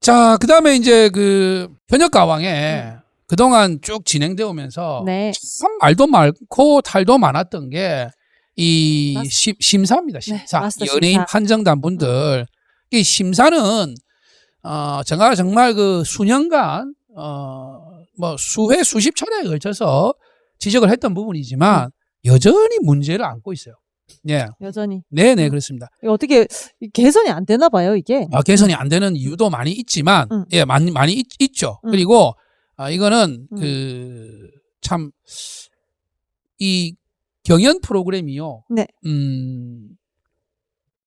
자, 그다음에 이제 그 현역 가왕에 그동안 쭉 진행되어 오면서 네. 참 말도 많고 탈도 많았던 게 이 심사입니다. 네, 심사. 마스터 연예인 심사. 판정단 분들. 이 심사는 제가 정말 그 수년간 뭐 수회 수십 차례에 걸쳐서 지적을 했던 부분이지만 여전히 문제를 안고 있어요. 예. 여전히. 네네, 그렇습니다. 이거 어떻게 개선이 안 되나 봐요, 이게. 개선이 안 되는 이유도 많이 있지만, 예, 많이 있죠. 그리고, 이거는, 참, 이 경연 프로그램이요. 네.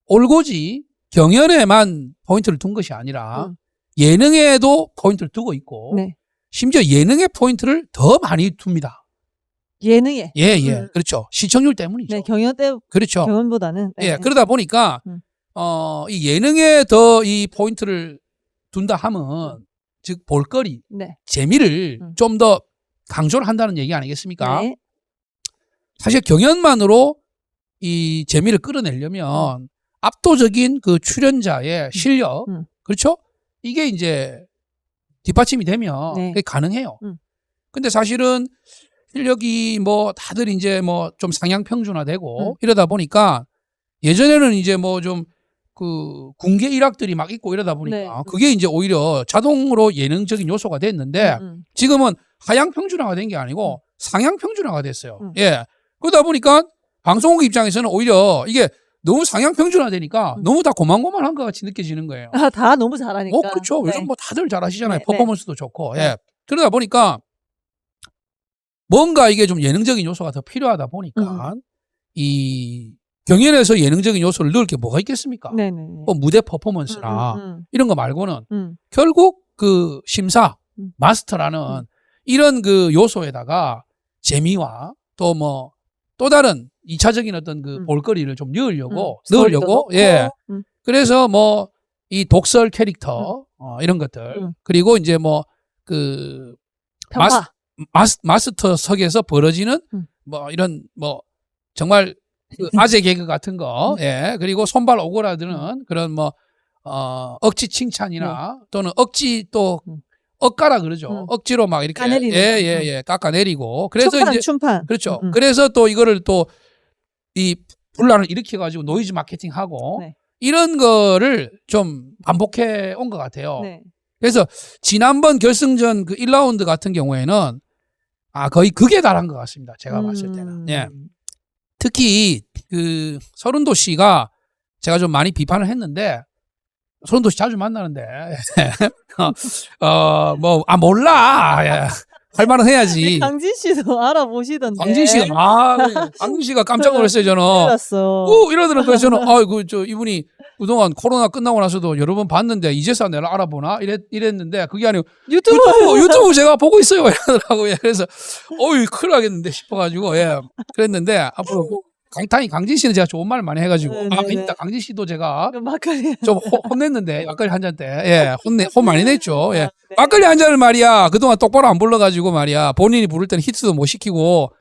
올고지 경연에만 포인트를 둔 것이 아니라, 예능에도 포인트를 두고 있고, 네. 심지어 예능에 포인트를 더 많이 둡니다. 예능에. 예. 그렇죠. 시청률 때문이죠. 네, 경연 때, 그렇죠. 경연보다는. 네. 예, 그러다 보니까, 이 예능에 더 이 포인트를 둔다 하면, 즉, 볼거리, 네. 재미를 좀 더 강조를 한다는 얘기 아니겠습니까? 네. 사실 경연만으로 이 재미를 끌어내려면 압도적인 그 출연자의 실력, 그렇죠? 이게 이제 뒷받침이 되면 네. 그게 가능해요. 근데 사실은 실력이 뭐 다들 이제 뭐 좀 상향 평준화되고 이러다 보니까 예전에는 이제 뭐 좀 그 궁계 일학들이 막 있고 이러다 보니까 네. 그게 이제 오히려 자동으로 예능적인 요소가 됐는데 지금은 하향 평준화가 된 게 아니고 상향 평준화가 됐어요. 예. 그러다 보니까 방송국 입장에서는 오히려 이게 너무 상향 평준화되니까 너무 다 고만고만한 것 같이 느껴지는 거예요. 아, 다 너무 잘하니까. 그렇죠. 네. 요즘 뭐 다들 잘하시잖아요. 네, 퍼포먼스도 좋고. 네. 예. 그러다 보니까 뭔가 이게 좀 예능적인 요소가 더 필요하다 보니까 이 경연에서 예능적인 요소를 넣을 게 뭐가 있겠습니까? 네네. 뭐 무대 퍼포먼스나 이런 거 말고는 결국 그 심사, 마스터라는 이런 그 요소에다가 재미와 또 뭐 또 다른 2차적인 어떤 그 볼거리를 좀 넣으려고 예. 그래서 뭐 이 독설 캐릭터 이런 것들 그리고 이제 뭐 그 마스터석에서 벌어지는 뭐 이런 뭐 정말 그 아재 개그 같은 거, 예. 그리고 손발 오그라드는 그런 뭐, 억지 칭찬이나 또는 억지 또, 억가라 그러죠. 억지로 막 이렇게. 깎아내리는 깎아내리고. 그래서 춤판, 이제. 춤판. 그렇죠. 그래서 또 이거를 또 이 분란을 일으켜가지고 노이즈 마케팅 하고 네. 이런 거를 좀 반복해 온 것 같아요. 네. 그래서 지난번 결승전 그 1라운드 같은 경우에는 거의 극에 달한 것 같습니다. 제가 봤을 때는. 예. 특히 그 서른도 씨가 제가 좀 많이 비판을 했는데 서른도 씨 자주 만나는데 몰라 예. 할 말은 해야지. 강진 씨도 알아보시던데. 강진 씨가 깜짝 놀랐어요 저는. 이러더라고요. 그래서 저는 이분이 그동안 코로나 끝나고 나서도 여러 번 봤는데 이제서 내가 알아보나 이랬는데 그게 아니고 유튜브 제가 보고 있어요 이러더라고요. 그래서 큰일 나겠는데 싶어가지고 예 그랬는데 앞으로 강진 씨는 제가 좋은 말 많이 해가지고 아닙니다. 강진 씨도 제가 좀 혼냈는데 막걸리 한 잔 때 예 혼 많이 냈죠. 예 막걸리 한 잔을 말이야 그동안 똑바로 안 불러가지고 말이야 본인이 부를 때는 히트도 못 시키고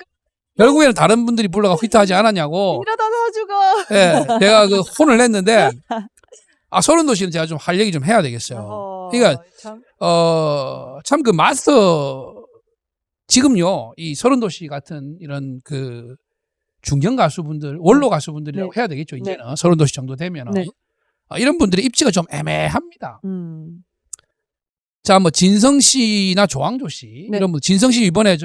결국에는 다른 분들이 불러가 히트하지 않았냐고. 이러다 나 죽어. 예 제가 그 혼을 냈는데 서른도 씨는 제가 좀 할 얘기 좀 해야 되겠어요. 그러니까 참 그 마스터 지금요 이 서른도 씨 같은 이런 그 중견 가수분들, 원로 가수분들이라고 해야 되겠죠, 이제는. 서른도 씨 정도 되면은. 이런 분들의 입지가 좀 애매합니다. 자, 뭐, 진성 씨나 조항조 씨. 이런 분, 진성 씨 이번에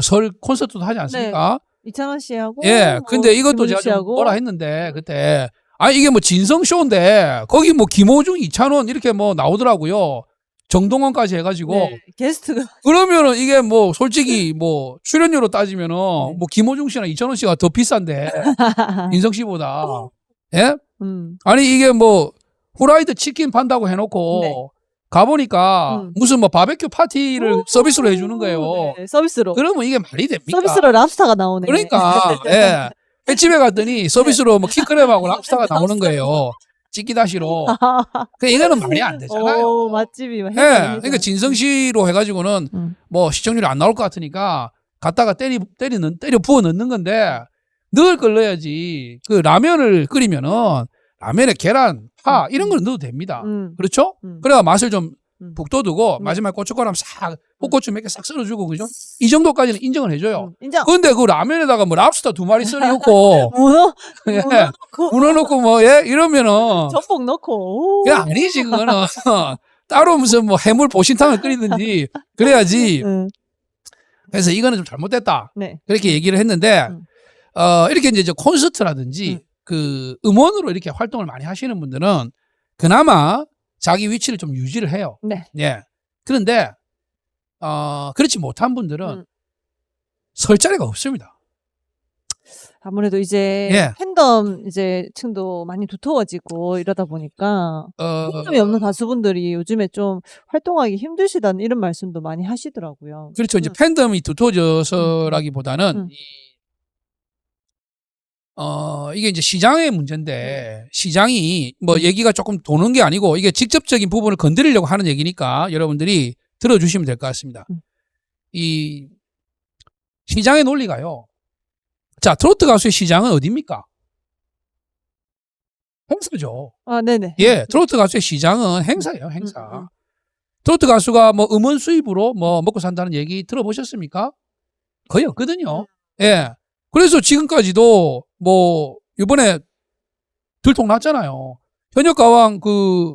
설 콘서트도 하지 않습니까? 이창환 씨하고. 예, 근데 이것도 제가 좀 뭐라 했는데, 그때. 이게 뭐 진성 쇼인데, 거기 뭐 김호중, 이찬원 이렇게 뭐 나오더라고요. 정동원까지 해가지고 게스트가 그러면은 이게 뭐 솔직히 뭐 출연료로 따지면은 뭐 김호중 씨나 이찬원 씨가 더 비싼데 인성 씨보다 예? 아니 이게 뭐 후라이드 치킨 판다고 해놓고 가보니까 무슨 뭐 바베큐 파티를 서비스로 해주는 거예요. 서비스로. 그러면 이게 말이 됩니까? 서비스로 랍스타가 나오네. 그러니까 예. 횟집에 갔더니 서비스로 뭐 킹크랩하고 랍스타가 나오는 거예요. 찌기다시로. 이거는 말이 안 되잖아요. 맛집이. 예. 그러니까 진성 씨로 해가지고는 뭐 시청률이 안 나올 것 같으니까 갖다가 때려 부어 넣는 건데 넣을 걸 넣어야지. 그 라면을 끓이면은 라면에 계란, 파 이런 걸 넣어도 됩니다. 그렇죠? 그래야 맛을 좀 북돋우고 마지막에 고춧가루 싹 볶고추 몇 개 싹 썰어주고 그죠? 이 정도까지는 인정을 해줘요. 인정. 근데 그 라면에다가 뭐 랍스터 2마리 썰어 놓고 문어 예, 넣고 문어 넣고 뭐 예 이러면은 전복 넣고. 그게 아니지 그거는 따로 무슨 뭐 해물 보신탕을 끓이든지 그래야지. 그래서 이거는 좀 잘못됐다. 네. 그렇게 얘기를 했는데 이렇게 이제 콘서트라든지 그 음원으로 이렇게 활동을 많이 하시는 분들은 그나마 자기 위치를 좀 유지를 해요. 네. 예. 그런데 그렇지 못한 분들은 설 자리가 없습니다. 아무래도 이제 예. 팬덤 이제 층도 많이 두터워지고 이러다 보니까 팬덤이 없는 가수분들이 요즘에 좀 활동하기 힘드시다는 이런 말씀도 많이 하시더라고요. 그렇죠. 이제 팬덤이 두터워져서라기보다는 이게 이제 시장의 문제인데 시장이 뭐 얘기가 조금 도는 게 아니고 이게 직접적인 부분을 건드리려고 하는 얘기니까 여러분들이 들어주시면 될 것 같습니다. 이 시장의 논리가요. 자, 트로트 가수의 시장은 어디입니까? 행사죠. 아, 네네. 예, 트로트 가수의 시장은 행사예요, 행사. 트로트 가수가 뭐 음원 수입으로 뭐 먹고 산다는 얘기 들어보셨습니까? 거의 없거든요. 예. 그래서 지금까지도 뭐 이번에 들통났잖아요. 현역가왕 그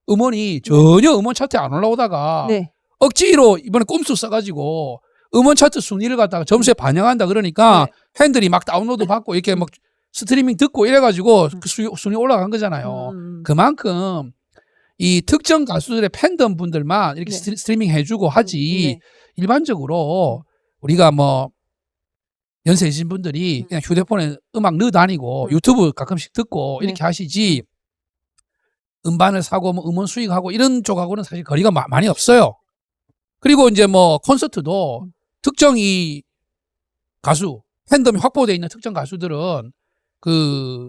음원이 전혀 음원 차트에 안 올라오다가 네. 억지로 이번에 꼼수 써가지고 음원 차트 순위를 갖다가 점수에 반영한다 그러니까 팬들이 막 다운로드 받고 이렇게 막 스트리밍 듣고 이래가지고 그 순위 올라간 거잖아요. 그만큼 이 특정 가수들의 팬덤 분들만 이렇게 스트리밍 해주고 하지 일반적으로 우리가 뭐 연세 있으신 분들이 그냥 휴대폰에 음악 넣어 다니고 유튜브 가끔씩 듣고 이렇게 하시지 음반을 사고 뭐 음원 수익하고 이런 쪽하고는 사실 거리가 많이 없어요. 그리고 이제 뭐 콘서트도 특정 이 가수 팬덤이 확보되어 있는 특정 가수들은 그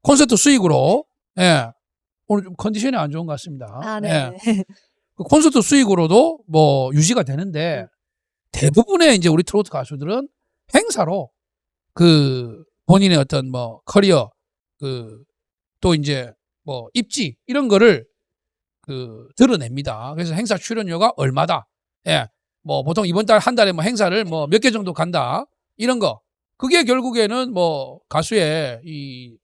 콘서트 수익으로 오늘 좀 컨디션이 안 좋은 것 같습니다. 아, 네. 그 콘서트 수익으로도 뭐 유지가 되는데 대부분의 이제 우리 트로트 가수들은 행사로 그 본인의 어떤 뭐 커리어 그 또 이제 뭐 입지 이런 거를 그 드러냅니다. 그래서 행사 출연료가 얼마다. 예. 뭐 보통 이번 달 한 달에 뭐 행사를 뭐 몇 개 정도 간다. 이런 거. 그게 결국에는 뭐 가수의 이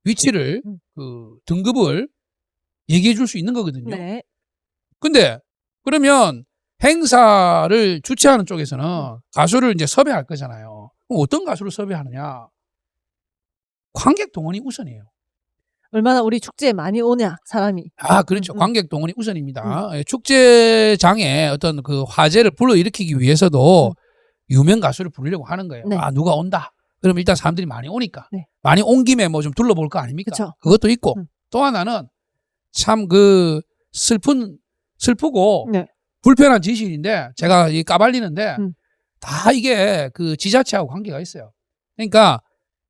위치를 그 등급을 얘기해 줄 수 있는 거거든요. 네. 근데 그러면 행사를 주최하는 쪽에서는 가수를 이제 섭외할 거잖아요. 그럼 어떤 가수를 섭외하느냐? 관객 동원이 우선이에요. 얼마나 우리 축제에 많이 오냐 사람이. 아, 그렇죠. 관객 동원이 우선입니다. 축제장에 어떤 그 화제를 불러일으키기 위해서도 유명 가수를 부르려고 하는 거예요. 네. 아, 누가 온다. 그러면 일단 사람들이 많이 오니까. 네. 많이 온 김에 뭐 좀 둘러볼 거 아닙니까? 그쵸. 그것도 있고. 또 하나는 참 그 슬프고 불편한 진실인데 제가 이 까발리는데 다 이게 그 지자체하고 관계가 있어요. 그러니까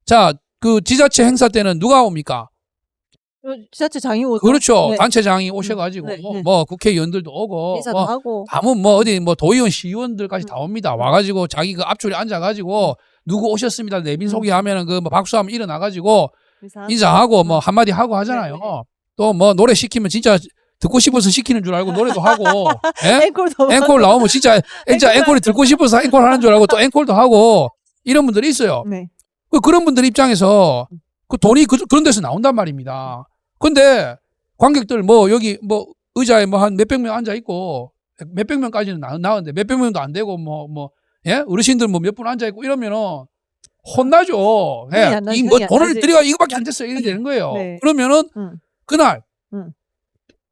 자, 그 지자체 행사 때는 누가 옵니까? 지자체장이 오죠. 그렇죠. 네. 단체장이 오셔가지고 뭐 국회의원들도 오고 인사도 뭐 하고 가면 뭐 어디 뭐 도의원 시의원들까지 다 옵니다. 와가지고 자기 그 앞줄에 앉아가지고 누구 오셨습니다. 내빈 소개하면은 그 뭐 박수하면 일어나가지고 인사하고 뭐 한마디 하고 하잖아요. 또 뭐 노래 시키면 진짜 듣고 싶어서 시키는 줄 알고 노래도 하고 예? 앵콜 나오면 진짜 앵콜이 듣고 싶어서 앵콜 하는 줄 알고 또 앵콜도 하고 이런 분들이 있어요. 네. 그런 분들 입장에서 그 돈이 그런 데서 나온단 말입니다. 근데 관객들 뭐 여기 뭐 의자에 뭐 한 몇백 명 앉아 있고 몇백 명까지는 나오는데 몇백 명도 안 되고 예? 어르신들 뭐 몇 분 앉아 있고 이러면은 혼나죠. 예. 이 뭐 돈을 들여가 이거밖에 안 됐어요. 이렇게 되는 거예요. 네. 그러면은 그날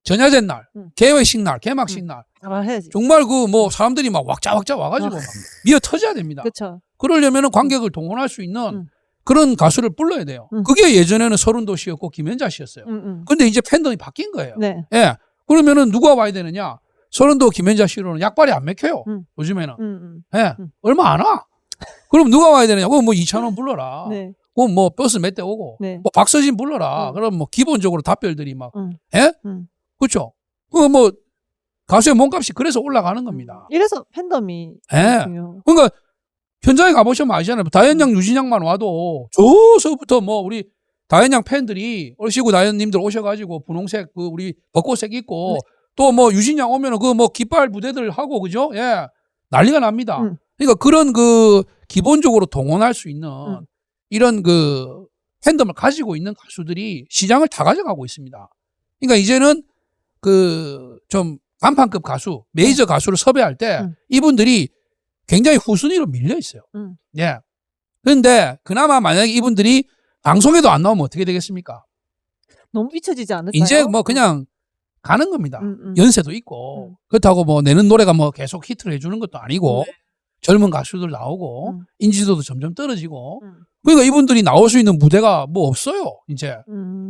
전야제 날, 개회식 날, 개막식 날 해야지. 정말 그 뭐 사람들이 막 왁자왁자 와가지고 막 미어 터져야 됩니다. 그렇죠. 그러려면은 관객을 동원할 수 있는 그런 가수를 불러야 돼요. 그게 예전에는 서른도 씨였고 김연자 씨였어요. 근데 이제 팬덤이 바뀐 거예요. 네. 예. 그러면은 누가 와야 되느냐? 서른도 김연자 씨로는 약발이 안 맥혀요. 요즘에는. 예. 얼마 안 와. 그럼 누가 와야 되느냐? 그럼 뭐 이찬원 불러라. 네. 그럼 뭐 버스 몇 대 오고. 네. 뭐 박서진 불러라. 그럼 뭐 기본적으로 답별들이 막. 예? 그렇죠. 그 뭐 가수의 몸값이 그래서 올라가는 겁니다. 이래서 팬덤이 예. 중요해요. 그러니까 현장에 가보시면 아시잖아요. 다현양, 유진양만 와도 저서부터 뭐 우리 다현양 팬들이 얼씨구 다현님들 오셔가지고 분홍색 그 우리 벚꽃색 입고 또 뭐 유진양 오면은 그 뭐 깃발 부대들 하고 그죠? 예. 난리가 납니다. 그러니까 그런 그 기본적으로 동원할 수 있는 이런 그 팬덤을 가지고 있는 가수들이 시장을 다 가져가고 있습니다. 그러니까 이제는 그 좀 간판급 가수, 메이저 가수를 섭외할 때 이분들이 굉장히 후순위로 밀려 있어요. 예. 그런데 그나마 만약에 이분들이 방송에도 안 나오면 어떻게 되겠습니까? 너무 잊혀지지 않을까요? 이제 뭐 그냥 가는 겁니다. 연세도 있고 그렇다고 뭐 내는 노래가 뭐 계속 히트를 해주는 것도 아니고 젊은 가수들 나오고 인지도도 점점 떨어지고 그러니까 이분들이 나올 수 있는 무대가 뭐 없어요. 이제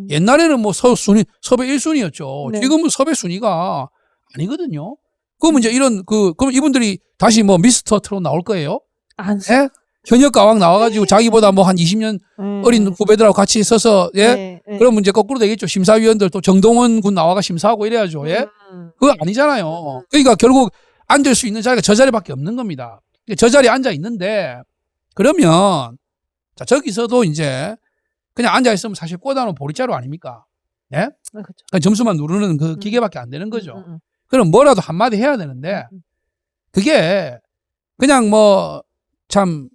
옛날에는 뭐 섭외 1순위였죠. 네. 지금은 섭외 순위가 아니거든요. 그러면 이제 이런 그럼 이분들이 다시 뭐 미스터 트롯 나올 거예요? 안 예? 현역 가왕 나와가지고 자기보다 뭐 한 20년 어린 후배들하고 같이 있어서 예? 그럼 이제 거꾸로 되겠죠. 심사위원들 또 정동원 군 나와가 심사하고 이래야죠. 예? 그거 아니잖아요. 그러니까 결국 앉을 수 있는 자리가 저 자리밖에 없는 겁니다. 저 자리에 앉아 있는데 그러면 자 저기서도 이제 그냥 앉아 있으면 사실 꽂아놓은 보리자루 아닙니까? 예? 그렇죠. 그러니까 점수만 누르는 그 기계밖에 안 되는 거죠. 그럼 뭐라도 한마디 해야 되는데 그게 그냥 뭐 참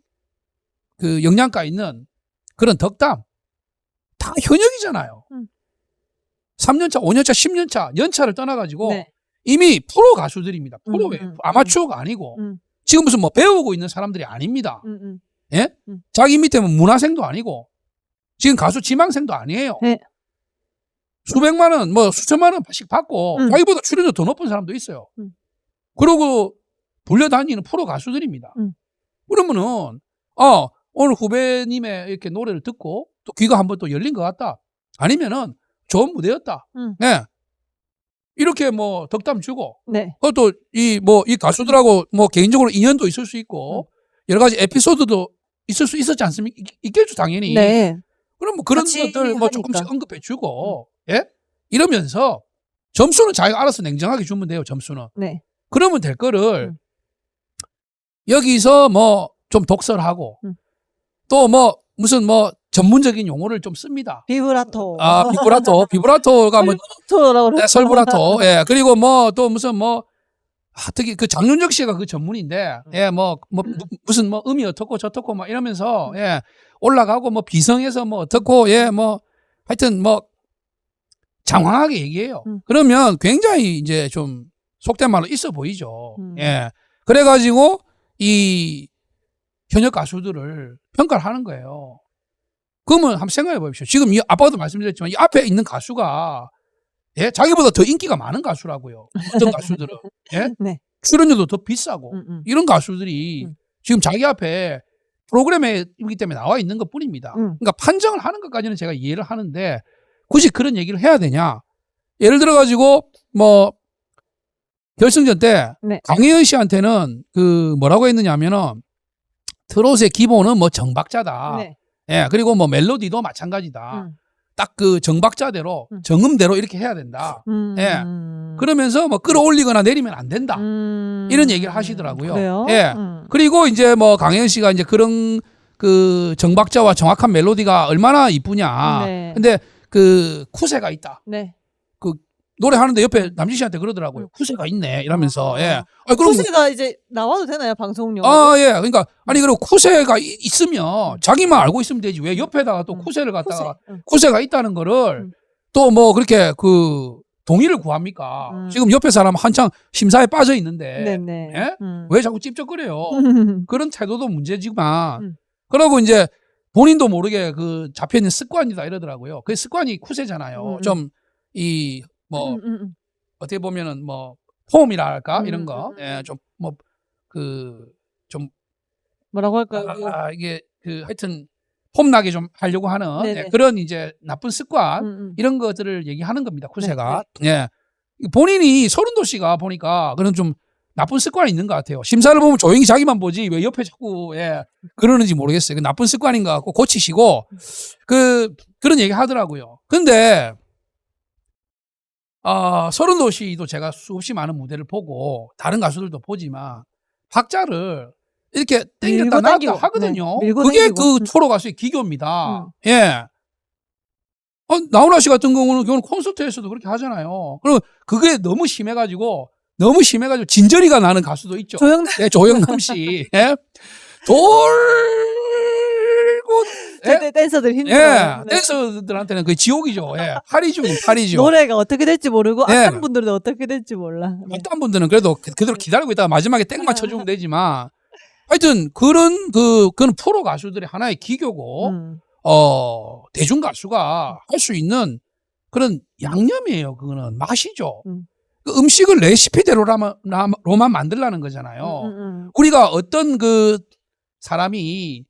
그 영양가 있는 그런 덕담 다 현역이잖아요. 3년차, 5년차, 10년차 연차를 떠나가지고 네. 이미 프로 가수들입니다. 프로예요. 아마추어가 아니고 지금 무슨 뭐 배우고 있는 사람들이 아닙니다. 예? 자기 밑에 뭐 문화생도 아니고 지금 가수 지망생도 아니에요. 네. 수백만 원, 뭐 수천만 원씩 받고 자기보다 출연료 더 높은 사람도 있어요. 그러고 불려다니는 프로 가수들입니다. 그러면은 오늘 후배님의 이렇게 노래를 듣고 또 귀가 한번 또 열린 것 같다. 아니면은 좋은 무대였다. 네. 이렇게 뭐 덕담 주고 네. 그것도 이 가수들하고 뭐 개인적으로 인연도 있을 수 있고 여러 가지 에피소드도 있을 수 있었지 않습니까? 있겠죠 당연히. 네. 그럼 뭐 그런 것들 뭐 조금씩 언급해 주고 예? 이러면서 점수는 자기가 알아서 냉정하게 주면 돼요. 점수는. 네. 그러면 될 거를 여기서 뭐 좀 독설하고 또 뭐 무슨 뭐 전문적인 용어를 좀 씁니다. 비브라토. 비브라토가 뭐 설브라토라고 네, 설브라토. 예. 그리고 뭐 또 무슨 뭐 특히 그 장윤정 씨가 그 전문인데 예, 뭐 무슨 뭐 음이 어떻고 저떻고 막 이러면서 예, 올라가고 뭐 비성에서 뭐 어떻고 예, 뭐 하여튼 뭐 장황하게 얘기해요. 그러면 굉장히 이제 좀 속된 말로 있어 보이죠. 예. 그래가지고 이 현역 가수들을 평가를 하는 거예요. 그러면 한번 생각해 보십시오. 지금 이 아빠도 말씀드렸지만 이 앞에 있는 가수가 예? 자기보다 더 인기가 많은 가수라고요. 어떤 가수들은. 예? 네. 출연료도 더 비싸고 이런 가수들이 지금 자기 앞에 프로그램이기 때문에 나와 있는 것 뿐입니다. 그러니까 판정을 하는 것까지는 제가 이해를 하는데 굳이 그런 얘기를 해야 되냐. 예를 들어가지고 뭐 결승전 때 네. 강혜연 씨한테는 그 뭐라고 했느냐 하면은 트롯의 기본은 뭐 정박자다. 네. 예, 그리고 뭐 멜로디도 마찬가지다. 딱 그 정박자대로 정음대로 이렇게 해야 된다. 예. 그러면서 뭐 끌어올리거나 내리면 안 된다. 이런 얘기를 하시더라고요. 그래요? 예. 그리고 이제 뭐 강혜연 씨가 이제 그런 그 정박자와 정확한 멜로디가 얼마나 이쁘냐. 네. 근데 그 쿠세가 있다. 네. 그 노래하는데 옆에 남진 씨한테 그러더라고요. 쿠세가 있네. 이러면서. 예. 그럼 쿠세가 이제 나와도 되나요? 방송용. 예. 그러니까 아니 그리고 쿠세가 있으면 자기만 알고 있으면 되지. 왜 옆에다가 또 쿠세를 갖다가 쿠세가 있다는 거를 또 뭐 그렇게 그 동의를 구합니까? 지금 옆에 사람 한창 심사에 빠져 있는데. 네네. 예? 왜 자꾸 찝쩍거려요? 그런 태도도 문제지만 그러고 이제 본인도 모르게 그 잡혀 있는 습관이다 이러더라고요. 그 습관이 쿠세잖아요. 좀 이 뭐 어떻게 보면은 뭐 폼이라 할까 이런 거, 예, 좀 뭐 그 좀 뭐라고 할까요? 이게 그 하여튼 폼나게 좀 하려고 하는 예, 그런 이제 나쁜 습관 이런 것들을 얘기하는 겁니다. 쿠세가. 예, 본인이 서른도 씨가 보니까 그런 좀 나쁜 습관이 있는 것 같아요. 심사를 보면 조용히 자기만 보지 왜 옆에 자꾸 예, 그러는지 모르겠어요. 그 나쁜 습관인 것 같고 고치시고 그런 얘기 하더라고요. 근데 서른도 씨도 제가 수없이 많은 무대를 보고 다른 가수들도 보지만 박자를 이렇게 땡겼다 놨다 하거든요. 네, 그게 당기고. 그 프로 가수의 기교입니다. 예. 나훈아 씨 같은 경우는 콘서트에서도 그렇게 하잖아요. 그럼 그게 너무 심해가지고 진저리가 나는 가수도 있죠. 조영남. 네, 조영남 씨. 예? 돌고 댄서들 힘들어요. 예, 네. 댄서들한테는 그 지옥이죠. 예, 팔이죠. 노래가 어떻게 될지 모르고 예. 어떤 분들은 어떻게 될지 몰라. 네. 어떤 분들은 그래도 그대로 기다리고 있다가 마지막에 땡 맞춰주면 되지만 하여튼 그런 프로 가수들의 하나의 기교고 대중 가수가 할 수 있는 그런 양념이에요. 그거는 맛이죠. 그 음식을 레시피대로만 만들라는 거잖아요. 우리가 어떤 그 사람이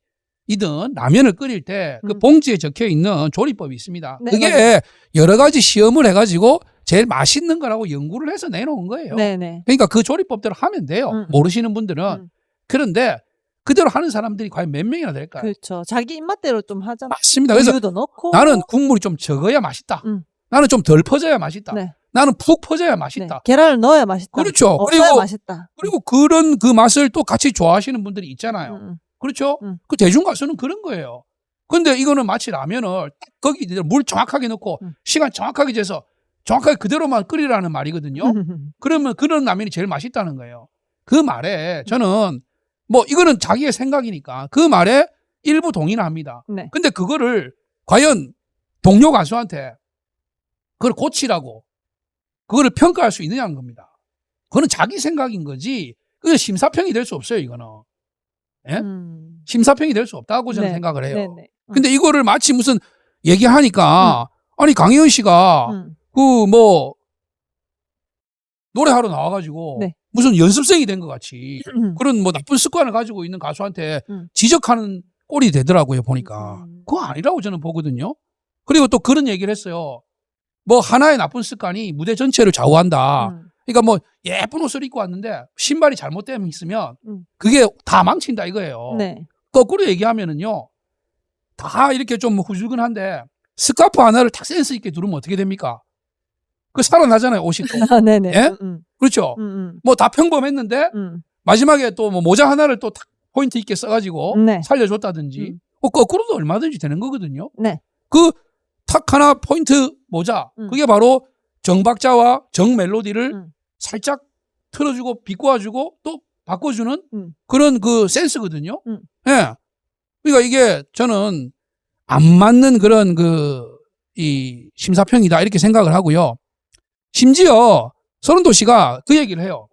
이든 라면을 끓일 때 그 봉지에 적혀 있는 조리법이 있습니다. 네, 그게 맞아요. 여러 가지 시험을 해가지고 제일 맛있는 거라고 연구를 해서 내놓은 거예요. 네네. 그러니까 그 조리법대로 하면 돼요. 모르시는 분들은. 그런데 그대로 하는 사람들이 과연 몇 명이나 될까요? 그렇죠. 자기 입맛대로 좀 하잖아. 맞습니다. 그래서 우유도 넣고. 나는 국물이 좀 적어야 맛있다. 나는 좀 덜 퍼져야 맛있다. 네. 나는 푹 퍼져야 네. 맛있다. 계란을 넣어야 맛있다. 그렇죠. 없어야 맛있다. 그리고 그런 그 맛을 또 같이 좋아하시는 분들이 있잖아요. 그렇죠? 그 대중 가수는 그런 거예요. 근데 이거는 마치 라면을 딱 거기 물 정확하게 넣고 시간 정확하게 재서 정확하게 그대로만 끓이라는 말이거든요. 그러면 그런 라면이 제일 맛있다는 거예요. 그 말에 저는 뭐 이거는 자기의 생각이니까 그 말에 일부 동의는 합니다. 네. 근데 그거를 과연 동료 가수한테 그걸 고치라고 그거를 평가할 수 있느냐는 겁니다. 그거는 자기 생각인 거지 그게 심사평이 될 수 없어요. 이거는. 예? 심사평이 될 수 없다고 저는 생각을 해요. 네네. 근데 이거를 마치 무슨 얘기하니까 아니 강희연 씨가 그 뭐 노래하러 나와가지고 네. 무슨 연습생이 된 것 같이 그런 뭐 나쁜 습관을 가지고 있는 가수한테 지적하는 꼴이 되더라고요. 보니까 그거 아니라고 저는 보거든요. 그리고 또 그런 얘기를 했어요. 뭐 하나의 나쁜 습관이 무대 전체를 좌우한다. 그러니까 뭐 예쁜 옷을 입고 왔는데 신발이 잘못되면 있으면 그게 다 망친다 이거예요. 네. 거꾸로 얘기하면은요. 다 이렇게 좀 후줄근한데 스카프 하나를 탁 센스 있게 두르면 어떻게 됩니까? 그 살아나잖아요. 옷이 또. 네네. 예? 그렇죠. 뭐 다 평범했는데 마지막에 또 뭐 모자 하나를 또 탁 포인트 있게 써가지고 네. 살려줬다든지 뭐 거꾸로도 얼마든지 되는 거거든요. 네. 그 탁 하나 포인트 모자 그게 바로 정박자와 정 멜로디를 살짝 틀어주고 비꼬아주고 또 바꿔주는 그런 그 센스거든요. 예. 그러니까 이게 저는 안 맞는 그런 이 심사평이다 이렇게 생각을 하고요. 심지어 서른도 씨가 그 얘기를 해요.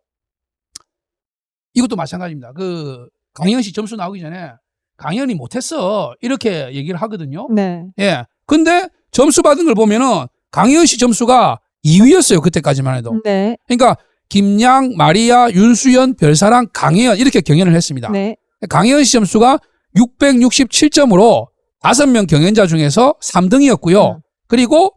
이것도 마찬가지입니다. 그 강희연 씨 점수 나오기 전에 강희연이 못했어 이렇게 얘기를 하거든요. 네. 예. 근데 점수 받은 걸 보면은 강희연 씨 점수가 2위였어요. 그때까지만 해도. 네. 그러니까 김양, 마리아, 윤수연, 별사랑, 강혜연 이렇게 경연을 했습니다. 네. 강혜연 씨 점수가 667점으로 5명 경연자 중에서 3등이었고요. 그리고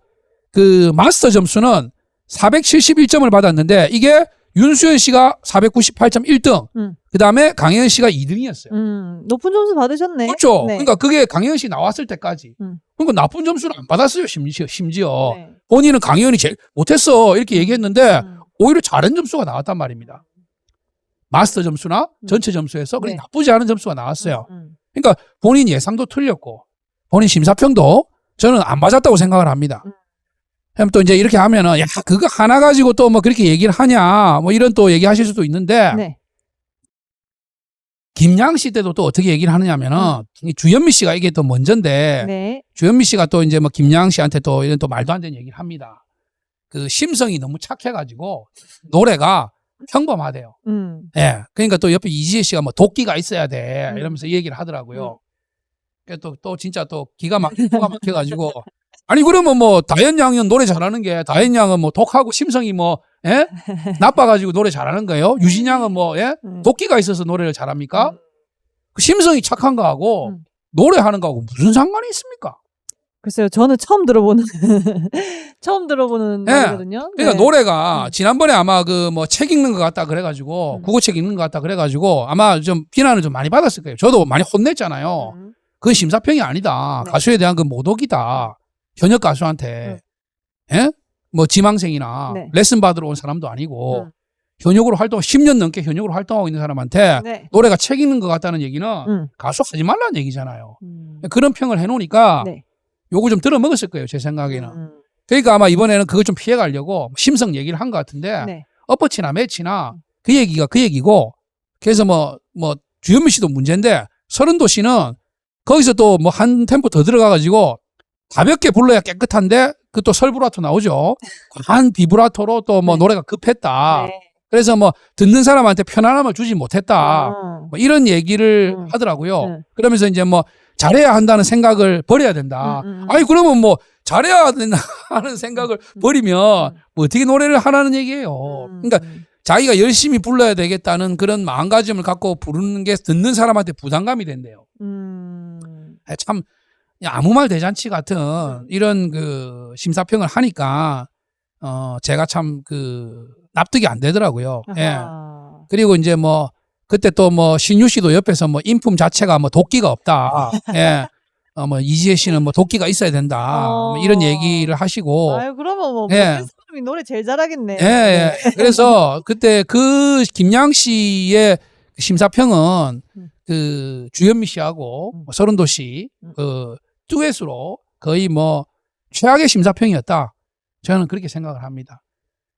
그 마스터 점수는 471점을 받았는데 이게 윤수연 씨가 498점 1등. 그 다음에 강혜연 씨가 2등이었어요. 높은 점수 받으셨네. 그렇죠. 네. 그러니까 그게 강혜연 씨 나왔을 때까지. 그러니까 나쁜 점수를 안 받았어요. 심지어. 네. 본인은 강혜연이 제일 못했어 이렇게 얘기했는데 오히려 잘한 점수가 나왔단 말입니다. 마스터 점수나 전체 점수에서 그렇게 네. 나쁘지 않은 점수가 나왔어요. 그러니까 본인 예상도 틀렸고 본인 심사평도 저는 안 맞았다고 생각을 합니다. 그럼 또 이제 이렇게 하면은 야 그거 하나 가지고 또 뭐 그렇게 얘기를 하냐 뭐 이런 또 얘기하실 수도 있는데 네. 김양 씨 때도 또 어떻게 얘기를 하느냐면은 이 주현미 씨가 이게 또 먼저인데 네. 주현미 씨가 또 이제 뭐 김양 씨한테 또 이런 또 말도 안 되는 얘기를 합니다. 그 심성이 너무 착해가지고 노래가 평범하대요. 예. 그러니까 또 옆에 이지혜 씨가 뭐 도끼가 있어야 돼 이러면서 이 얘기를 하더라고요. 또 진짜 또 기가 막혀가지고 아니 그러면 뭐 다현 양은 노래 잘하는 게 다현 양은 뭐 독하고 심성이 뭐 예? 나빠가지고 노래 잘하는 거예요? 유진 양은 뭐 예? 도끼가 있어서 노래를 잘합니까? 그 심성이 착한 거하고 노래하는 거하고 무슨 상관이 있습니까? 글쎄요, 저는 처음 들어보는 네. 말이거든요. 그러니까 네. 노래가 지난번에 아마 그 뭐 책 읽는 것 같다 그래가지고 국어책 읽는 것 같다 그래가지고 아마 좀 비난을 좀 많이 받았을 거예요. 저도 많이 혼냈잖아요. 그건 심사평이 아니다. 네. 가수에 대한 그 모독이다. 현역 가수한테. 예? 뭐 지망생이나 네. 레슨 받으러 온 사람도 아니고 현역으로 10년 넘게 현역으로 활동하고 있는 사람한테 네. 노래가 책 읽는 것 같다는 얘기는 가수 하지 말라는 얘기잖아요. 그런 평을 해놓으니까 네. 요거 좀 들어먹었을 거예요. 제 생각에는. 그러니까 아마 이번에는 그걸 좀 피해가려고 심성 얘기를 한 것 같은데 네. 엎어치나 매치나 그 얘기가 그 얘기고 그래서 뭐 주현미 씨도 문제인데 서른도 씨는 거기서 또 뭐 한 템포 더 들어가가지고 가볍게 불러야 깨끗한데 그 또 설브라토 나오죠. 한 비브라토로 또 뭐 네. 노래가 급했다. 네. 그래서 뭐 듣는 사람한테 편안함을 주지 못했다. 뭐 이런 얘기를 음. 하더라고요. 네. 그러면서 이제 뭐 잘해야 한다는 생각을 버려야 된다. 아니 그러면 뭐 잘해야 된다 하는 생각을 버리면 뭐 어떻게 노래를 하라는 얘기예요. 그러니까 자기가 열심히 불러야 되겠다는 그런 마음가짐을 갖고 부르는 게 듣는 사람한테 부담감이 된대요. 참 아무 말 대잔치 같은 이런 그 심사평을 하니까 제가 참 그 납득이 안 되더라고요. 예. 그리고 이제 뭐 그때 또 뭐 신유 씨도 옆에서 뭐 인품 자체가 뭐 도끼가 없다. 예. 뭐 이지혜 씨는 뭐 도끼가 있어야 된다. 뭐 이런 얘기를 하시고. 아유, 그러면 뭐 예. 모든 사람이 노래 제일 잘하겠네. 예, 예. 그래서 그때 그 김양 씨의 심사평은 그 주현미 씨하고 서른도 씨 그 듀엣으로 거의 뭐 최악의 심사평이었다. 저는 그렇게 생각을 합니다.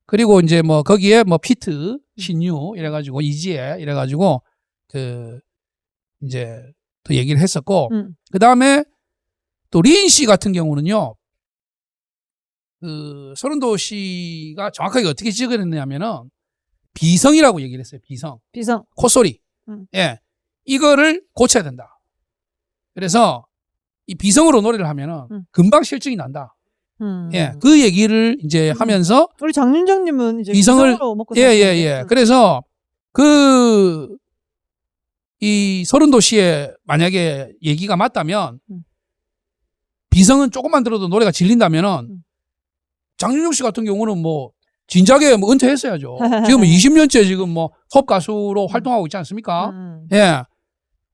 그리고 이제 뭐 거기에 뭐 피트, 신유 이래가지고 이지혜 이래가지고 그 이제 또 얘기를 했었고 그 다음에 또 리인 씨 같은 경우는요. 그 서른도 씨가 정확하게 어떻게 찍어냈냐면은 비성이라고 얘기를 했어요. 비성. 콧소리. 예. 이거를 고쳐야 된다. 그래서 이 비성으로 노래를 하면은 금방 실증이 난다. 예. 그 얘기를 이제 하면서 우리 장윤정님은 이제 비성을 먹고 예. 그래서 이 서른도 씨의 만약에 얘기가 맞다면 비성은 조금만 들어도 노래가 질린다면은 장윤정 씨 같은 경우는 뭐 진작에 뭐 은퇴했어야죠. 지금 20년째 지금 뭐 톱 가수로 활동하고 있지 않습니까? 예.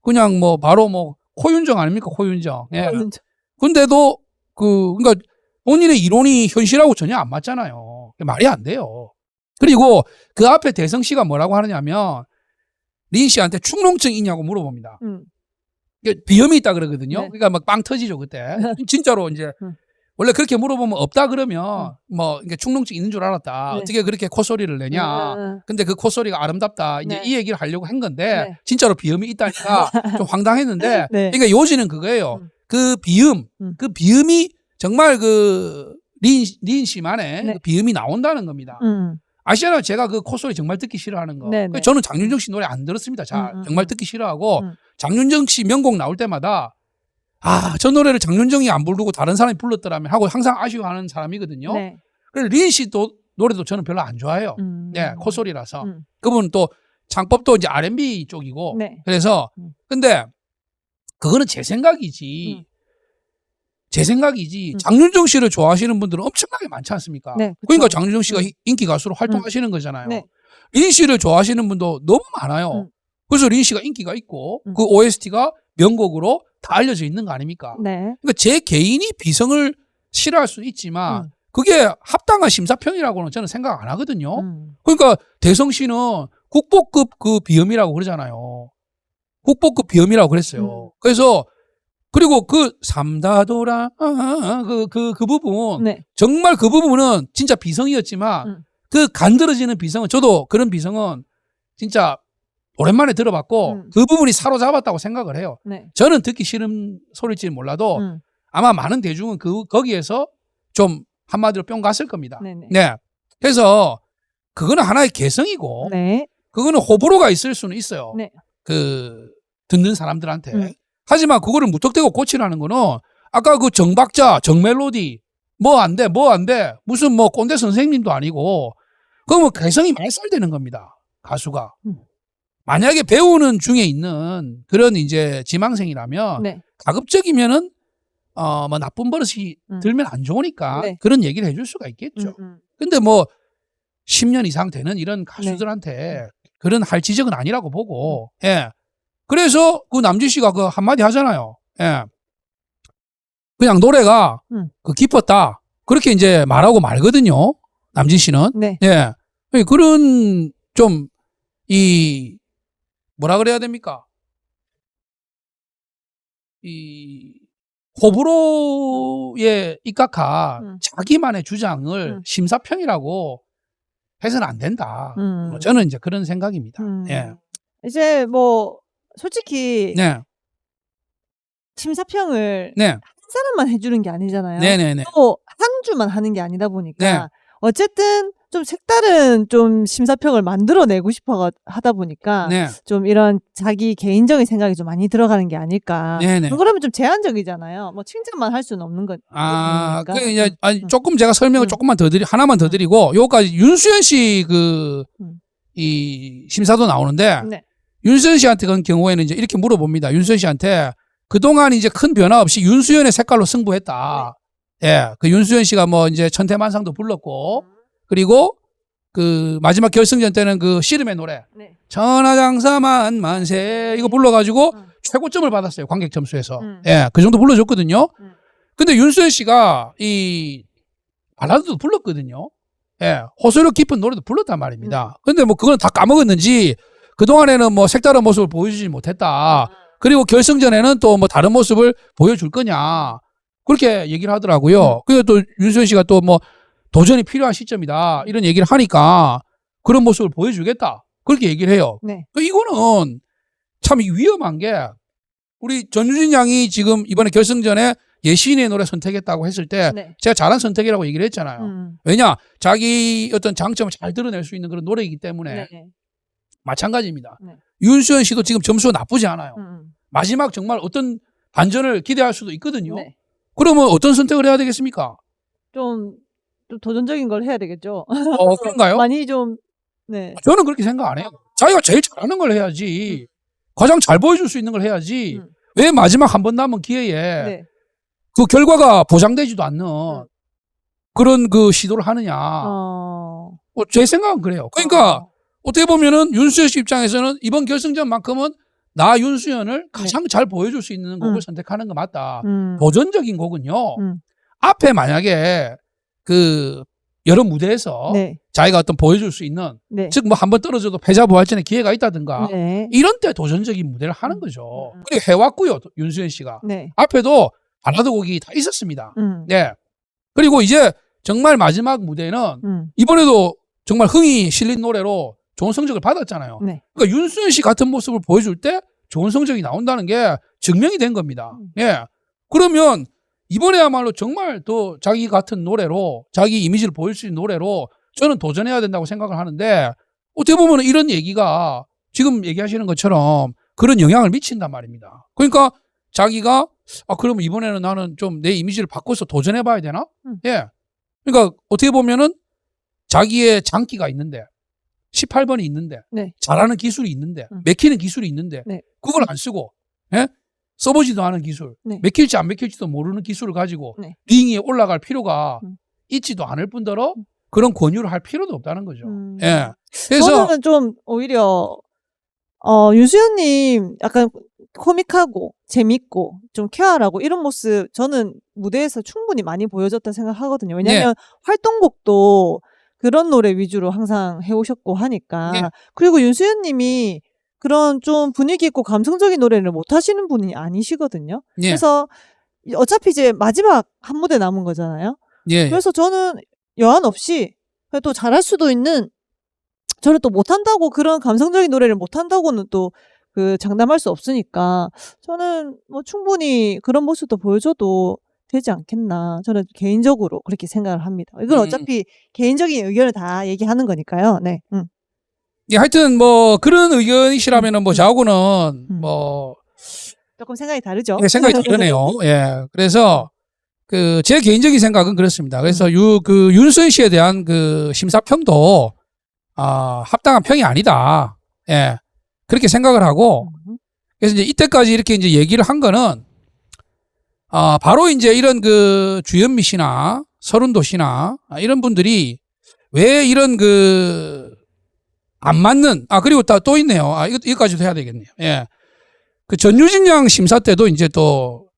그냥 뭐 바로 뭐 코윤정 아닙니까? 코윤정. 예. 근데도 그러니까 본인의 이론이 현실하고 전혀 안 맞잖아요. 말이 안 돼요. 그리고 그 앞에 대성 씨가 뭐라고 하느냐면 린 씨한테 축농증 있냐고 물어봅니다. 비염이 있다 그러거든요. 네. 그러니까 막 빵 터지죠 그때. 진짜로 이제 원래 그렇게 물어보면 없다 그러면 뭐 이게 축농증 있는 줄 알았다. 네. 어떻게 그렇게 콧소리를 내냐. 근데 그 콧소리가 아름답다. 이제 네. 이 얘기를 하려고 한 건데 네. 진짜로 비염이 있다니까 좀 황당했는데 네. 그러니까 요지는 그거예요. 그 비음이 정말 그 린 씨만의 네. 그 비음이 나온다는 겁니다. 아시잖아요. 제가 그 콧소리 정말 듣기 싫어하는 거. 네, 네. 저는 장윤정 씨 노래 안 들었습니다. 정말 듣기 싫어하고 장윤정 씨 명곡 나올 때마다 저 노래를 장윤정이 안 부르고 다른 사람이 불렀더라면 하고 항상 아쉬워하는 사람이거든요. 네. 그래서 린 씨 노래도 저는 별로 안 좋아해요. 네, 콧소리라서. 그분은 또 창법도 이제 R&B 쪽이고. 네. 그래서 근데 그거는 제 생각이지. 장윤정 씨를 좋아하시는 분들은 엄청나게 많지 않습니까? 네, 그러니까 장윤정 씨가 인기 가수로 활동하시는 거잖아요. 네. 린 씨를 좋아하시는 분도 너무 많아요. 그래서 린 씨가 인기가 있고 그 OST가 명곡으로 다 알려져 있는 거 아닙니까? 네. 그러니까 제 개인이 비성을 싫어할 수는 있지만 그게 합당한 심사평이라고는 저는 생각 안 하거든요. 그러니까 대성 씨는 국보급 그 비염이라고 그러잖아요. 국보급 비염이라고 그랬어요. 그래서 그리고 그 삼다도라 그 부분 네. 정말 그 부분은 진짜 비성이었지만 그 간드러지는 비성은 저도 그런 비성은 진짜 오랜만에 들어봤고 그 부분이 사로잡았다고 생각을 해요. 네. 저는 듣기 싫은 소리일지는 몰라도 아마 많은 대중은 거기에서 좀 한마디로 뿅 갔을 겁니다. 네네. 네. 그래서 그거는 하나의 개성이고 네. 그거는 호불호가 있을 수는 있어요. 네. 그 듣는 사람들한테. 하지만 그거를 무턱대고 고치라는 거는 아까 그 정박자, 정멜로디 뭐 안 돼. 무슨 뭐 꼰대 선생님도 아니고 그러면 개성이 말살되는 겁니다. 가수가. 만약에 배우는 중에 있는 그런 이제 지망생이라면 네. 가급적이면은 뭐 나쁜 버릇이 들면 안 좋으니까 네. 그런 얘기를 해줄 수가 있겠죠. 근데 뭐 10년 이상 되는 이런 가수들한테 그런 할 지적은 아니라고 보고 예. 그래서 그 남진 씨가 그 한마디 하잖아요. 예. 그냥 노래가 그 깊었다. 그렇게 이제 말하고 말거든요. 남진 씨는. 네. 예. 그런 좀 뭐라 그래야 됩니까? 호불호에 입각한 자기만의 주장을 심사평이라고 해서는 안 된다. 저는 이제 그런 생각입니다. 예. 이제 뭐 솔직히 네. 심사평을 네. 한 사람만 해주는 게 아니잖아요. 네네네. 또 한 주만 하는 게 아니다 보니까 네. 어쨌든 좀 색다른 좀 심사평을 만들어내고 싶어 하다 보니까 네. 좀 이런 자기 개인적인 생각이 좀 많이 들어가는 게 아닐까. 네네. 그러면 좀 제한적이잖아요. 뭐 칭찬만 할 수는 없는 거니까. 그 이제 조금 제가 설명을 조금만 더 하나만 더 드리고 요까지 윤수현 씨 이 심사도 나오는데 네. 윤수현 씨한테 그런 경우에는 이제 이렇게 물어봅니다. 윤수현 씨한테 그동안 이제 큰 변화 없이 윤수현의 색깔로 승부했다. 예. 그 윤수현 씨가 뭐 이제 천태만상도 불렀고 그리고 그 마지막 결승전 때는 그 씨름의 노래 네. 천하장사만 만세 이거 불러가지고 최고점을 받았어요. 관객 점수에서. 예. 그 정도 불러줬거든요. 근데 윤수현 씨가 이 발라드도 불렀거든요. 예. 호소력 깊은 노래도 불렀단 말입니다. 근데 뭐 그건 다 까먹었는지 그동안에는 뭐 색다른 모습을 보여주지 못했다. 그리고 결승전에는 또 뭐 다른 모습을 보여줄 거냐. 그렇게 얘기를 하더라고요. 그리고 또 윤수현 씨가 또 뭐 도전이 필요한 시점이다. 이런 얘기를 하니까 그런 모습을 보여주겠다. 그렇게 얘기를 해요. 네. 이거는 참 위험한 게 우리 전유진 양이 지금 이번에 결승전에 예시인의 노래 선택했다고 했을 때 네. 제가 잘한 선택이라고 얘기를 했잖아요. 왜냐? 자기 어떤 장점을 잘 드러낼 수 있는 그런 노래이기 때문에 네. 마찬가지입니다. 네. 윤수현 씨도 지금 점수가 나쁘지 않아요. 마지막 정말 어떤 반전을 기대할 수도 있거든요. 네. 그러면 어떤 선택을 해야 되겠습니까? 좀 도전적인 걸 해야 되겠죠. 그런가요? 많이 좀, 네. 저는 그렇게 생각 안 해요. 자기가 제일 잘하는 걸 해야지. 가장 잘 보여줄 수 있는 걸 해야지. 왜 마지막 한 번 남은 기회에 네. 그 결과가 보장되지도 않는 그런 그 시도를 하느냐. 제 생각은 그래요. 그러니까 어떻게 보면은 윤수현 씨 입장에서는 이번 결승전만큼은 나 윤수현을 가장 잘 보여줄 수 있는 곡을 선택하는 거 맞다. 도전적인 곡은요. 앞에 만약에 그 여러 무대에서 네. 자기가 어떤 보여줄 수 있는 네. 즉 뭐 한 번 떨어져도 패자부활전의 기회가 있다든가 네. 이런 때 도전적인 무대를 하는 거죠. 그리고 해왔고요. 윤수현 씨가. 네. 앞에도 발라드 곡이 다 있었습니다. 네. 그리고 이제 정말 마지막 무대는 이번에도 정말 흥이 실린 노래로 좋은 성적을 받았잖아요. 네. 그러니까 윤수현 씨 같은 모습을 보여줄 때 좋은 성적이 나온다는 게 증명이 된 겁니다. 예. 그러면 이번에야말로 정말 더 자기 같은 노래로 자기 이미지를 보일 수 있는 노래로 저는 도전해야 된다고 생각을 하는데 어떻게 보면 이런 얘기가 지금 얘기하시는 것처럼 그런 영향을 미친단 말입니다. 그러니까 자기가 그러면 이번에는 나는 좀 내 이미지를 바꿔서 도전해봐야 되나? 예. 그러니까 어떻게 보면은 자기의 장기가 있는데 18번이 있는데 네. 잘하는 기술이 있는데 맥히는 기술이 있는데 네. 그걸 안 쓰고 예? 써보지도 않은 기술 네. 맥힐지 안 맥힐지도 모르는 기술을 가지고 네. 링 위에 올라갈 필요가 있지도 않을 뿐더러 그런 권유를 할 필요도 없다는 거죠. 예. 그래서 저는 좀 오히려 윤수현님 약간 코믹하고 재밌고 좀 쾌활하고 이런 모습 저는 무대에서 충분히 많이 보여줬다 생각하거든요. 왜냐하면 활동곡도 그런 노래 위주로 항상 해오셨고 하니까. 그리고 윤수현님이 그런 좀 분위기 있고 감성적인 노래를 못 하시는 분이 아니시거든요. 그래서 어차피 이제 마지막 한 무대 남은 거잖아요. 그래서 저는 여한 없이 또 잘할 수도 있는 저를 또 못한다고 그런 감성적인 노래를 못한다고는 또 그 장담할 수 없으니까 저는 뭐 충분히 그런 모습도 보여줘도 되지 않겠나. 저는 개인적으로 그렇게 생각을 합니다. 이건 어차피 개인적인 의견을 다 얘기하는 거니까요. 네. 예, 하여튼 뭐 그런 의견이시라면은 뭐 저하고는 뭐 조금 생각이 다르죠. 예, 생각이 다르네요. 예. 그래서 그 제 개인적인 생각은 그렇습니다. 그래서 그 윤수현 씨에 대한 그 심사평도 합당한 평이 아니다. 예. 그렇게 생각을 하고 그래서 이제 이때까지 이렇게 이제 얘기를 한 거는 바로 이제 이런 그 주현미 씨나 서른도 씨나 이런 분들이 왜 이런 그 안 맞는 그리고 또 있네요. 이거까지도 해야 되겠네요. 예. 그 전유진 양 심사 때도 이제 또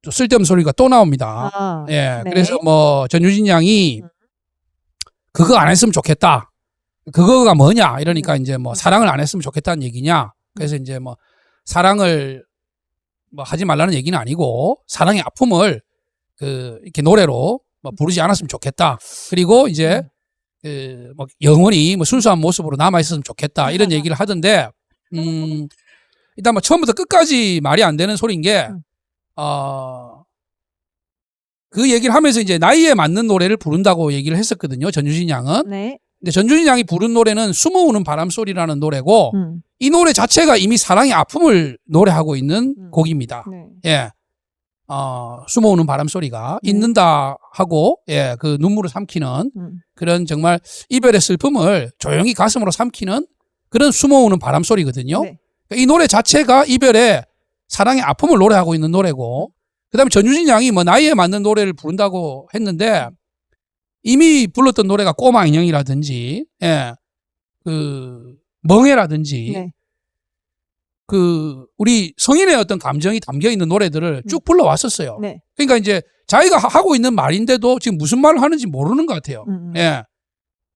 쓸데없는 소리가 또 나옵니다. 예. 네. 그래서 뭐 전유진 양이 그거 안 했으면 좋겠다. 그거가 뭐냐 이러니까 이제 뭐 사랑을 안 했으면 좋겠다는 얘기냐. 그래서 이제 뭐 사랑을 뭐 하지 말라는 얘기는 아니고 사랑의 아픔을 이렇게 노래로 뭐 부르지 않았으면 좋겠다. 그리고 이제 뭐 영원히 뭐 순수한 모습으로 남아 있었으면 좋겠다. 이런 얘기를 하던데 일단 뭐 처음부터 끝까지 말이 안 되는 소리인 게 그 얘기를 하면서 이제 나이에 맞는 노래를 부른다고 얘기를 했었거든요. 전유진 양은. 네. 근데 전유진 양이 부른 노래는 숨어오는 바람소리라는 노래고 이 노래 자체가 이미 사랑의 아픔을 노래하고 있는 곡입니다. 네. 예. 숨어오는 바람소리가 있는다 하고 예, 그 눈물을 삼키는 그런 정말 이별의 슬픔을 조용히 가슴으로 삼키는 그런 숨어오는 바람소리거든요. 네. 그러니까 이 노래 자체가 이별의 사랑의 아픔을 노래하고 있는 노래고 그다음에 전유진 양이 뭐 나이에 맞는 노래를 부른다고 했는데 이미 불렀던 노래가 꼬마 인형이라든지 예, 그 멍해라든지 네. 그 우리 성인의 어떤 감정이 담겨 있는 노래들을 쭉 불러왔었어요. 네. 그러니까 이제 자기가 하고 있는 말인데도 지금 무슨 말을 하는지 모르는 것 같아요. 예.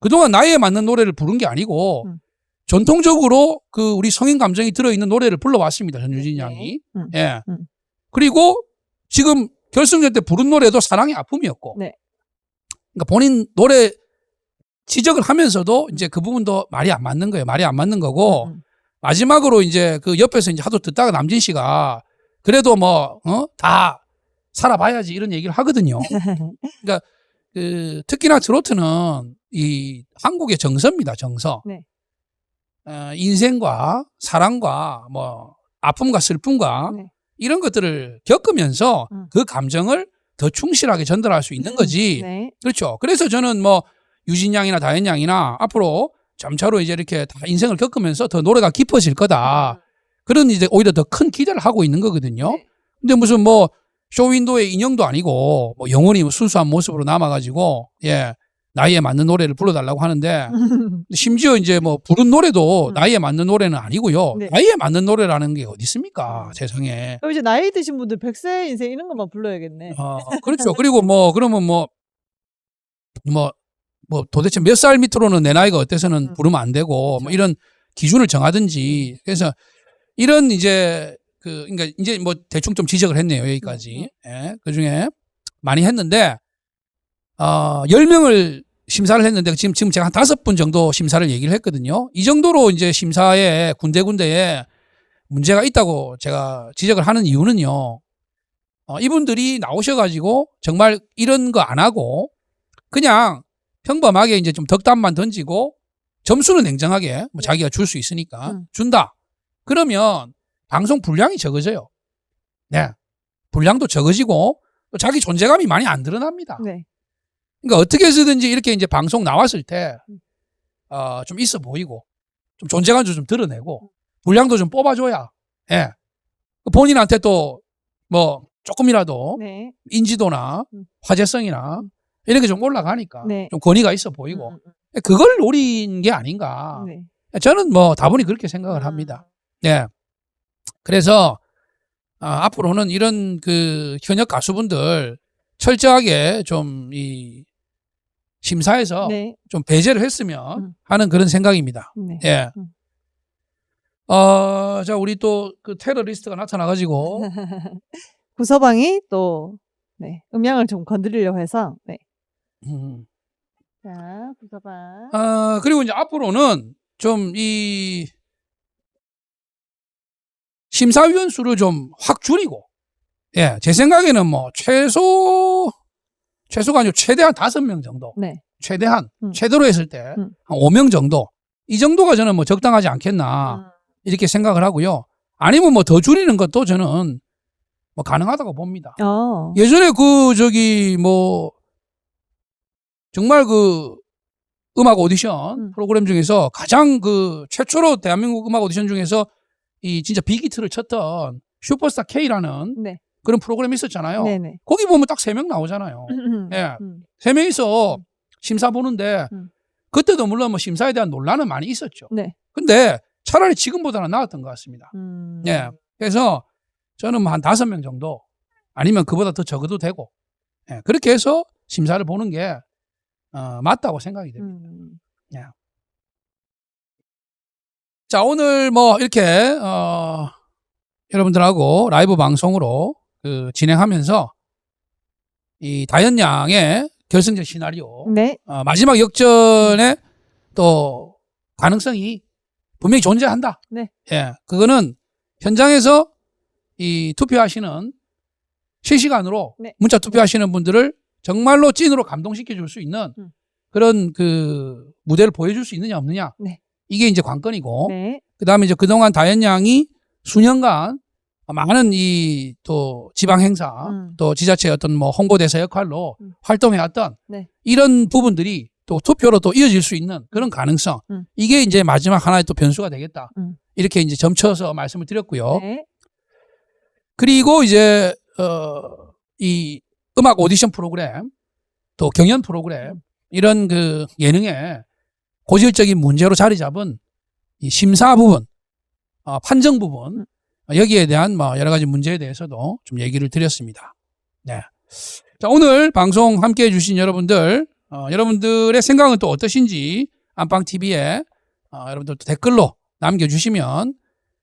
그동안 나이에 맞는 노래를 부른 게 아니고 전통적으로 그 우리 성인 감정이 들어있는 노래를 불러왔습니다. 전유진 양이. 예. 그리고 지금 결승전 때 부른 노래도 사랑의 아픔이었고. 네. 그러니까 본인 노래 지적을 하면서도 이제 그 부분도 말이 안 맞는 거예요. 말이 안 맞는 거고. 마지막으로 이제 그 옆에서 이제 하도 듣다가 남진 씨가 그래도 뭐, 다 살아봐야지 이런 얘기를 하거든요. 그러니까 그 특히나 트로트는 이 한국의 정서입니다. 정서. 네. 인생과 사랑과 뭐 아픔과 슬픔과 네. 이런 것들을 겪으면서 그 감정을 더 충실하게 전달할 수 있는 거지. 네. 그렇죠. 그래서 저는 뭐 유진 양이나 다현 양이나 앞으로 점차로 이제 이렇게 다 인생을 겪으면서 더 노래가 깊어질 거다. 그런 이제 오히려 더 큰 기대를 하고 있는 거거든요. 네. 근데 무슨 뭐 쇼윈도의 인형도 아니고 뭐 영원히 순수한 모습으로 남아가지고 예 나이에 맞는 노래를 불러달라고 하는데 심지어 이제 뭐 부른 노래도 나이에 맞는 노래는 아니고요. 네. 나이에 맞는 노래라는 게 어디 있습니까? 세상에. 그럼 이제 나이 드신 분들 100세 인생 이런 것만 불러야겠네. 그렇죠. 그리고 뭐 그러면 뭐 도대체 몇 살 밑으로는 내 나이가 어때서는 부르면 안 되고 그렇죠. 뭐 이런 기준을 정하든지 그래서 이런 이제 그러니까 이제 뭐 대충 좀 지적을 했네요. 여기까지. 예. 그 중에 많이 했는데 10명을 심사를 했는데 지금 제가 한 5분 정도 심사를 얘기를 했거든요. 이 정도로 이제 심사에 군데군데에 문제가 있다고 제가 지적을 하는 이유는요. 이분들이 나오셔가지고 정말 이런 거 안 하고 그냥 평범하게 이제 좀 덕담만 던지고 점수는 냉정하게 뭐 자기가 줄 수 있으니까 준다. 그러면 방송 분량이 적어져요. 네. 분량도 적어지고 또 자기 존재감이 많이 안 드러납니다. 네. 그러니까 어떻게 해서든지 이렇게 이제 방송 나왔을 때 좀 있어 보이고 좀 존재감도 좀 드러내고 분량도 좀 뽑아줘야 예. 본인한테 또 뭐 조금이라도 네. 인지도나 화제성이나 이런 게 좀 올라가니까 네. 좀 권위가 있어 보이고 그걸 노린 게 아닌가. 네. 저는 뭐 다분히 그렇게 생각을 합니다. 예. 그래서 앞으로는 이런 그 현역 가수분들 철저하게 좀 이 심사에서 네. 좀 배제를 했으면 하는 그런 생각입니다. 네. 예. 자, 우리 또 그 테러리스트가 나타나가지고 구서방이 또 네. 음향을 좀 건드리려고 해서 네. 자, 구서방. 그리고 이제 앞으로는 좀 이 심사위원 수를 좀 확 줄이고, 예, 제 생각에는 뭐 최소가 아니고 최대한 5명 정도. 네. 최대한, 최대로 했을 때 한 5명 정도. 이 정도가 저는 뭐 적당하지 않겠나. 이렇게 생각을 하고요. 아니면 뭐 더 줄이는 것도 저는 뭐 가능하다고 봅니다. 예전에 뭐 정말 그 음악 오디션 프로그램 중에서 가장 그 최초로 대한민국 음악 오디션 중에서 이 진짜 빅히트를 쳤던 슈퍼스타 K라는 네. 그런 프로그램이 있었잖아요. 네네. 거기 보면 딱 3명 나오잖아요. 예. 3명이서 심사 보는데 그때도 물론 뭐 심사에 대한 논란은 많이 있었죠. 네. 근데 차라리 지금보다는 나았던 것 같습니다. 예. 그래서 저는 뭐 한 5명 정도 아니면 그보다 더 적어도 되고 예. 그렇게 해서 심사를 보는 게 맞다고 생각이 됩니다. 예. 자, 오늘 뭐 이렇게 여러분들하고 라이브 방송으로 진행하면서 이 다현 양의 결승전 시나리오 네. 마지막 역전에 또 가능성이 분명히 존재한다. 네. 예, 그거는 현장에서 이 투표하시는 실시간으로 네. 문자 투표하시는 분들을 정말로 찐으로 감동시켜 줄 수 있는 그런 그 무대를 보여줄 수 있느냐 없느냐. 네. 이게 이제 관건이고. 네. 그다음에 이제 그동안 다현 양이 수년간 많은 이 또 지방 행사 또 지자체 어떤 뭐 홍보대사 역할로 활동해왔던 네. 이런 부분들이 또 투표로 또 이어질 수 있는 그런 가능성. 이게 이제 마지막 하나의 또 변수가 되겠다. 이렇게 이제 점쳐서 말씀을 드렸고요. 네. 그리고 이제 이 음악 오디션 프로그램 또 경연 프로그램 이런 그 예능에 고질적인 문제로 자리 잡은 이 심사 부분, 판정 부분 여기에 대한 뭐 여러 가지 문제에 대해서도 좀 얘기를 드렸습니다. 네. 자, 오늘 방송 함께 해주신 여러분들, 여러분들의 생각은 또 어떠신지 안방TV에 여러분들 댓글로 남겨주시면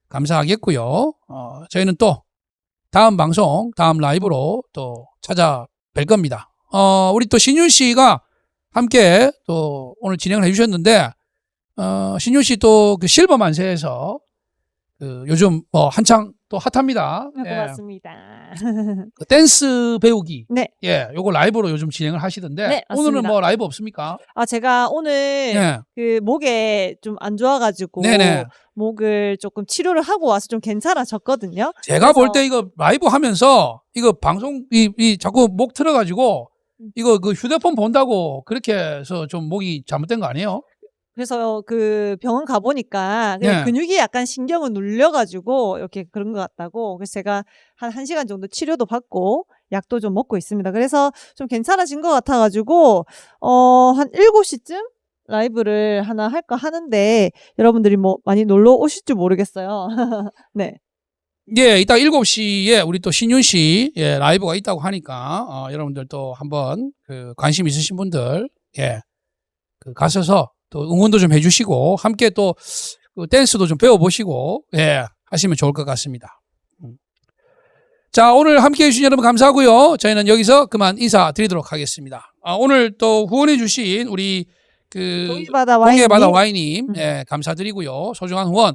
감사하겠고요. 저희는 또 다음 방송, 다음 라이브로 또 찾아뵐 겁니다. 우리 또 신윤 씨가 함께 또 오늘 진행을 해주셨는데, 신윤 씨 또 그 실버 만세에서 그 요즘 뭐 한창 또 핫합니다. 고맙습니다. 그 댄스 배우기. 네. 예, 요거 라이브로 요즘 진행을 하시던데, 네, 오늘은 뭐 라이브 없습니까? 제가 오늘 네. 그 목에 좀 안 좋아가지고 네네. 목을 조금 치료를 하고 와서 좀 괜찮아졌거든요. 제가 볼 때 이거 라이브 하면서 이거 방송 이 자꾸 목 틀어가지고 이거 그 휴대폰 본다고 그렇게 해서 좀 목이 잘못된 거 아니에요? 그래서 그 병원 가보니까 네. 근육이 약간 신경을 눌려가지고 이렇게 그런 것 같다고. 그래서 제가 한 1시간 정도 치료도 받고 약도 좀 먹고 있습니다. 그래서 좀 괜찮아진 것 같아가지고 한 7시쯤 라이브를 하나 할까 하는데 여러분들이 뭐 많이 놀러 오실지 모르겠어요. 네. 예, 이따 7시에 우리 또 신윤 씨 예, 라이브가 있다고 하니까 여러분들 또 한번 그 관심 있으신 분들 그 가셔서 또 응원도 좀 해주시고 함께 또 그 댄스도 좀 배워보시고 하시면 좋을 것 같습니다. 자, 오늘 함께 해주신 여러분 감사하고요. 저희는 여기서 그만 인사드리도록 하겠습니다. 오늘 또 후원해주신 우리 그 동해바다 와인님 감사드리고요. 소중한 후원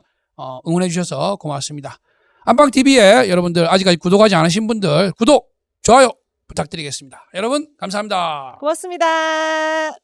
응원해주셔서 고맙습니다. 안방TV에 여러분들 아직까지 구독하지 않으신 분들 구독, 좋아요 부탁드리겠습니다. 여러분 감사합니다. 고맙습니다.